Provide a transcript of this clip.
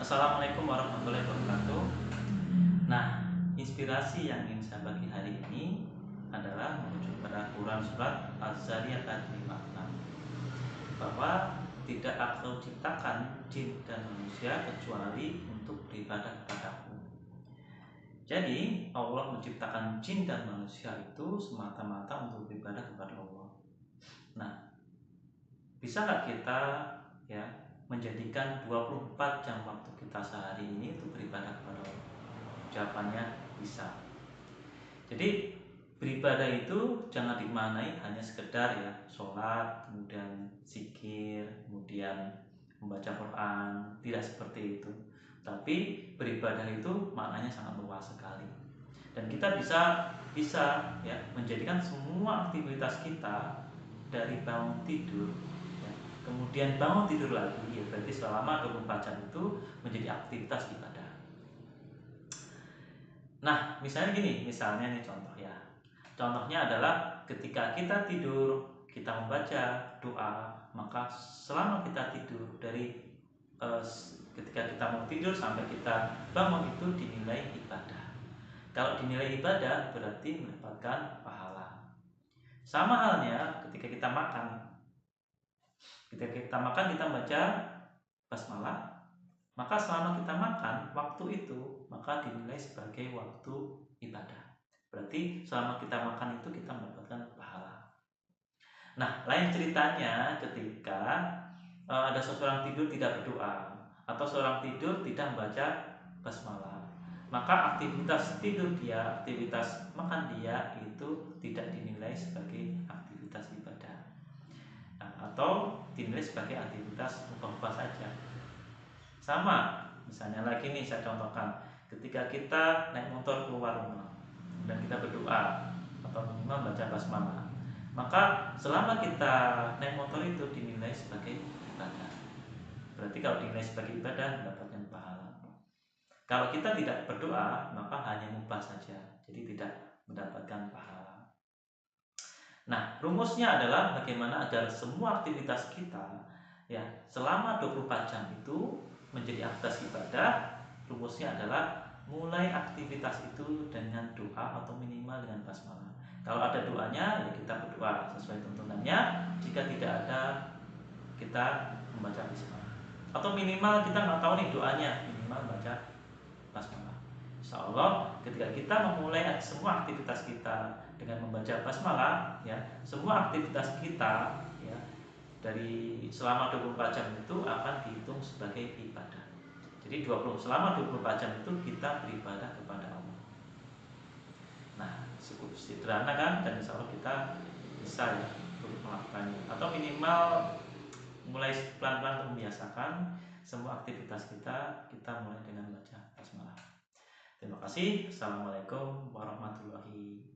Assalamualaikum warahmatullahi wabarakatuh. Nah, inspirasi yang ingin saya bagi hari ini adalah merujuk pada Quran surat Az-Zariyat ayat 56, bahwa tidak aku ciptakan jin dan manusia kecuali untuk beribadah kepadaku. Jadi Allah menciptakan jin dan manusia itu semata-mata untuk beribadah kepada Allah. Nah, bisa nggak kita ya menjadikan 24 jam waktu kita sehari ini untuk beribadah kepada Allah? Jawabannya bisa. Jadi beribadah itu jangan dimaknai hanya sekedar ya sholat, kemudian zikir, kemudian membaca Quran, tidak seperti itu. Tapi beribadah itu maknanya sangat luas sekali. Dan kita bisa ya menjadikan semua aktivitas kita dari bangun tidur ya, kemudian bangun tidur lagi, ya berarti selama 24 jam itu menjadi aktivitas ibadah. Nah, misalnya gini, misalnya nih contoh ya. Contohnya adalah ketika kita tidur, kita membaca doa, maka selama kita tidur dari ketika kita mau tidur sampai kita bangun itu dinilai ibadah. Kalau dinilai ibadah berarti mendapatkan pahala. Sama halnya ketika kita makan. Ketika kita makan kita baca basmalah, maka selama kita makan waktu itu maka dinilai sebagai waktu ibadah. Berarti selama kita makan itu kita mendapatkan pahala. Nah, lain ceritanya ketika ada seseorang tidur tidak berdoa atau seorang tidur tidak membaca basmalah, maka aktivitas tidur dia, aktivitas makan dia itu tidak dinilai sebagai aktivitas ibadah, atau dinilai sebagai aktivitas mubah saja. Sama, misalnya lagi nih saya contohkan, ketika kita naik motor keluar rumah dan kita berdoa atau minimal baca basmalah, maka selama kita naik motor itu dinilai sebagai ibadah. Berarti kalau dinilai sebagai ibadah mendapatkan pahala. Kalau kita tidak berdoa maka hanya mubah saja, jadi tidak mendapatkan pahala. Nah, rumusnya adalah bagaimana agar semua aktivitas kita ya selama 24 jam itu menjadi aktivitas ibadah. Rumusnya adalah mulai aktivitas itu dengan doa atau minimal dengan basmalah. Kalau ada doanya ya kita berdoa sesuai tuntunannya. Jika tidak ada, kita membaca basmalah. Atau minimal kita nggak tahu nih doanya, minimal baca basmalah. Insya Allah ketika kita memulai semua aktivitas kita dengan membaca basmalah ya, semua aktivitas kita ya dari selama 24 jam itu akan dihitung sebagai ibadah. Jadi selama 24 jam itu kita beribadah kepada Allah. Nah, cukup sederhana kan, dan insya Allah kita bisa ya untuk melakukannya. Atau minimal mulai pelan-pelan membiasakan semua aktivitas kita mulai dengan baca basmalah. Terima kasih. Assalamualaikum warahmatullahi wabarakatuh.